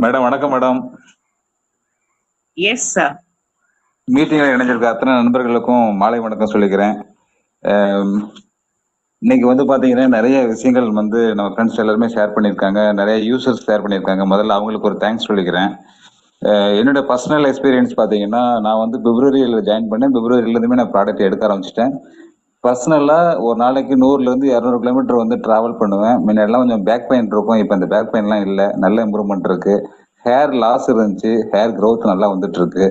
Madam வணக்கம் madam. Yes sir. மீட்டிங்ல இணைஞ்சிருக்க அத்தனை நண்பர்களுக்கும் மாலை வணக்கம் சொல்லிக்கிறேன். இன்னைக்கு வந்து பாத்தீங்கன்னா நிறைய விஷயங்கள் வந்து நம்ம ஃப்ரெண்ட்ஸ் எல்லாருமே ஷேர் பண்ணியிருக்காங்க, நிறைய யூசர்ஸ் ஷேர் பண்ணியிருக்காங்க. முதல்ல அவங்களுக்கு ஒரு தேங்க்ஸ் சொல்லிக்கிறேன். என்னோட பர்சனல் எக்ஸ்பீரியன்ஸ் பார்த்தீங்கன்னா, நான் வந்து பிப்ரவரியில் ஜாயின் பண்ணேன். பிப்ரவரியிலேருந்துமே நான் ப்ராடக்ட் எடுக்க ஆரம்பிச்சிட்டேன். பர்சனலாக ஒரு நாளைக்கு 100லேருந்து 200 கிலோமீட்டர் வந்து ட்ராவல் பண்ணுவேன். முன்னாடிலாம் கொஞ்சம் பேக் பெயின் இருக்கும், இப்போ அந்த பேக் பெயின்லாம் இல்லை, நல்ல இம்ப்ரூவ்மெண்ட் இருக்கு. ஹேர் லாஸ் இருந்துச்சு, ஹேர் க்ரோத் நல்லா வந்துட்டு இருக்கு.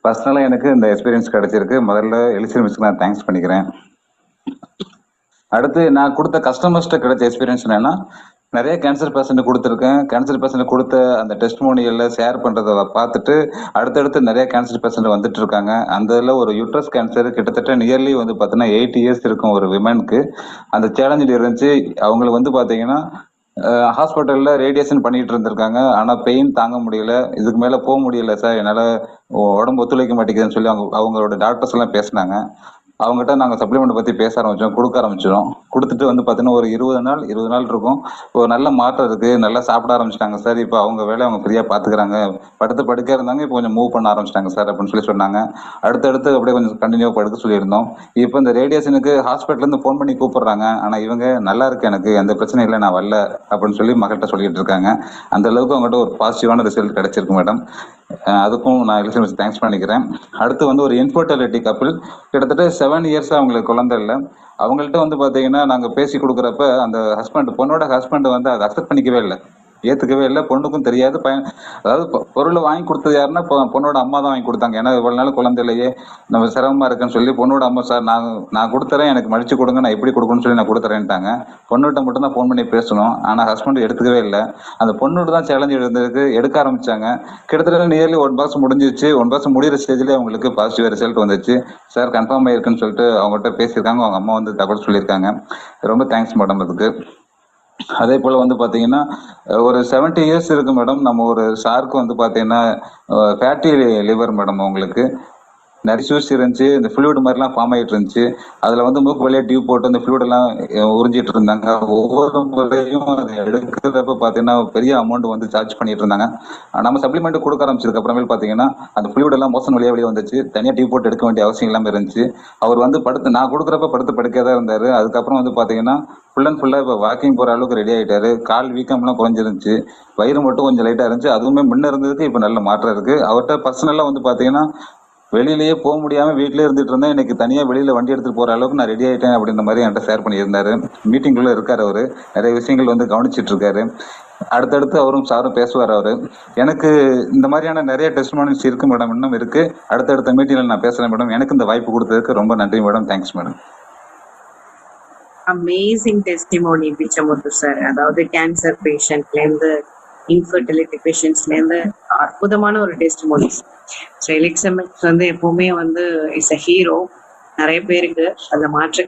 பர்சனலாக எனக்கு இந்த எக்ஸ்பீரியன்ஸ் கிடைச்சிருக்கு. முதல்ல எலிசன் மிஸ்க்கு நான் தேங்க்ஸ் பண்ணிக்கிறேன். அடுத்து நான் கொடுத்த கஸ்டமர்ஸ்ட்ட கிடைச்ச எக்ஸ்பீரியன்ஸ் என்னன்னா, நிறைய கேன்சர் பேஷண்ட் கொடுத்துருக்கேன். கேன்சர் பேஷண்ட் கொடுத்த அந்த டெஸ்ட்மோனியல்ல ஷேர் பண்றதை பார்த்துட்டு அடுத்தடுத்து நிறைய கேன்சர் பேஷண்ட் வந்துட்டு இருக்காங்க. அந்த இதில் ஒரு யூட்ரஸ் கேன்சர் கிட்டத்தட்ட நியர்லி வந்து பார்த்தீங்கன்னா 8 இயர்ஸ் இருக்கும் ஒரு விமனுக்கு. அந்த சேலஞ்சில் இருந்துச்சு. அவங்களுக்கு வந்து பார்த்தீங்கன்னா ஹாஸ்பிட்டல்ல ரேடியேஷன் பண்ணிட்டு இருந்திருக்காங்க. ஆனா பெயின் தாங்க முடியல, இதுக்கு மேல போக முடியல சார், என்னால உடம்பு ஒத்துழைக்க மாட்டேங்குதுன்னு சொல்லி அவங்களோட டாக்டர்ஸ் எல்லாம் பேசினாங்க. அவங்ககிட்ட நாங்க சப்ளிமெண்ட் பத்தி பேச ஆரம்பிச்சோம், கொடுக்க ஆரம்பிச்சிடும். கொடுத்துட்டு வந்து பாத்தீங்கன்னா ஒரு 20 நாள் இருக்கும். ஒரு நல்ல மாற்றம் இருக்கு, நல்லா சாப்பிட ஆரம்பிச்சிட்டாங்க சார். இப்போ அவங்க வேலையை அவங்க ஃப்ரீயா பாத்துக்கிறாங்க. படுக்க இருந்தாங்க, இப்போ கொஞ்சம் மூவ் பண்ண ஆரம்பிச்சிட்டாங்க சார் அப்படின்னு சொல்லி சொன்னாங்க. அடுத்தடுத்து அப்படியே கொஞ்சம் கண்டினியூ படுக்க சொல்லியிருந்தோம். இப்போ இந்த ரேடியேஷனுக்கு ஹாஸ்பிட்டல்ல இருந்து ஃபோன் பண்ணி கூப்பிடுறாங்க. ஆனா இவங்க நல்லா இருக்கு, எனக்கு எந்த பிரச்சனையும் இல்லை, நான் வரல அப்படின்னு சொல்லி மக்கள்கிட்ட சொல்லிட்டு இருக்காங்க. அந்த அளவுக்கு அவங்ககிட்ட ஒரு பாசிட்டிவான ரிசல்ட் கிடைச்சிருக்கு மேடம். அதுக்கும் நான் எலிசபெத் தேங்க்ஸ் பண்ணிக்கிறேன். அடுத்து வந்து ஒரு இன்ஃபர்டிலிட்டி கப்பிள், கிட்டத்தட்ட 7 இயர்ஸ் அவங்களுக்கு குழந்தை இல்லை. அவங்கள்ட்ட வந்து பாத்தீங்கன்னா நாங்க பேசி கொடுக்குறப்ப அந்த பொண்ணோட ஹஸ்பண்ட் வந்து அதை அக்செப்ட் பண்ணிக்கவே இல்லை, ஏத்துக்கவே இல்லை. பொண்ணுக்கும் தெரியாது. அதாவது பொருளை வாங்கி கொடுத்தது யாருன்னா பொண்ணோட அம்மா தான் வாங்கி கொடுத்தாங்க. ஏன்னா இவ்வளவு நாள் குழந்தை இல்லையே, நம்ம சிரமமா இருக்குன்னு சொல்லி பொண்ணோட அம்மா, சார் நான் கொடுத்துறேன், எனக்கு மடிச்சு கொடுங்க, நான் எப்படி கொடுக்கணும்னு சொல்லி நான் கொடுத்துறேன்ட்டாங்க. பொண்ணுகிட்ட மட்டும் தான் ஃபோன் பண்ணி பேசணும். ஆனா ஹஸ்பண்ட் எடுத்துக்கவே இல்லை. அந்த பொண்ணோட தான் சேலஞ்சு இருந்ததுக்கு எடுக்க ஆரம்பிச்சாங்க. கிட்டத்தட்ட நியர்லி 1 மாசம் முடிஞ்சிச்சு. 1 மாசம் முடிகிற ஸ்டேஜ்லேயே அவங்களுக்கு பாசிட்டிவ் ரிசல்ட் வந்துச்சு. சார் கன்ஃபார்ம் ஆயிருக்குன்னு சொல்லிட்டு அவங்ககிட்ட பேசியிருக்காங்க. அவங்க அம்மா வந்து தகவல் சொல்லியிருக்காங்க. ரொம்ப தேங்க்ஸ் மேடம் அதுக்கு. அதே போல வந்து பாத்தீங்கன்னா ஒரு 70 இயர்ஸ் இருக்கு மேடம். நம்ம ஒரு சாருக்கு வந்து பாத்தீங்கன்னா ஃபேட்டி லிவர் மேடம். அவங்களுக்கு நிறைய இஷ்யூஸ் இருந்துச்சு. இந்த ஃப்ளூயிட் மாதிரிலாம் ஃபார்ம் ஆகிட்டு இருந்துச்சு. அதில் வந்து மூக்கு வழியாக டியூப் போட்டு அந்த ஃப்ளூயிட் எல்லாம் உறிஞ்சிட்டு இருந்தாங்க. ஒவ்வொரு முறையும் அதை எடுக்கிறப்ப பார்த்தீங்கன்னா பெரிய அமௌண்ட் வந்து சார்ஜ் பண்ணிட்டு இருந்தாங்க. நம்ம சப்ளிமெண்ட் கொடுக்க ஆரம்பிச்சதுக்கு அப்புறமேல் பார்த்தீங்கன்னா அந்த ஃப்ளூயிட் எல்லாம் மோசன் வழியாக வெளியே வந்துச்சு. தனியாக டியூப் போட்டு எடுக்க வேண்டிய அவசியம் இல்லாமல் இருந்துச்சு. அவர் வந்து நான் கொடுக்குறப்ப படுக்க தான் இருந்தார். அதுக்கப்புறம் வந்து பார்த்தீங்கன்னா ஃபுல் அண்ட் ஃபுல்லாக இப்போ வாக்கிங் போகிற அளவுக்கு ரெடி ஆகிட்டாரு. கால் வீக்கம்லாம் குறைஞ்சிருந்துச்சு. வயிறு மட்டும் கொஞ்சம் லைட்டாக இருந்துச்சு. அதுவுமே முன்ன இருந்ததுக்கு இப்போ நல்ல மாற்றம் இருக்கு. அவர்கிட்ட பர்சனலாக வந்து பார்த்தீங்கன்னா வெளியிலேயே போக முடியாம வீட்டிலே இருந்துட்டு இருந்தேன், இன்னைக்கு தனியா வெளியில வண்டி எடுத்துட்டு போற அளவுக்கு நான் ரெடி ஆயிட்டேன் அப்படின்ற மாதிரி என்கிட்ட ஷேர் பண்ணியிருந்தாரு. மீட்டிங்குள்ள இருக்காரு அவரு, நிறைய விஷயங்கள் வந்து கவனிச்சிட்டு இருக்காரு. அடுத்தடுத்து அவரும் சாரும் பேசுவார் அவரு. எனக்கு இந்த மாதிரியான நிறைய டெஸ்டிமோனிஸ் இருக்கு மேடம், இன்னும் இருக்கு. அடுத்தடுத்த மீட்டிங்ல நான் பேசுறேன் மேடம். எனக்கு இந்த வாய்ப்பு கொடுத்ததுக்கு ரொம்ப நன்றி madam. Thanks madam. Amazing testimony Pichamuthu sir. அதாவது கேன்சர் பேஷண்ட்ல இருந்து இன்ஃபர்டிலிட்டி பேஷண்ட்ஸ்ல இருந்து அற்புதமான ஒரு டெஸ்டிமோனி. எலிசபெத் வந்து எப்பவுமே வந்து இஸ் அ ஹீரோ நிறைய பேருக்கு. அதை மாற்ற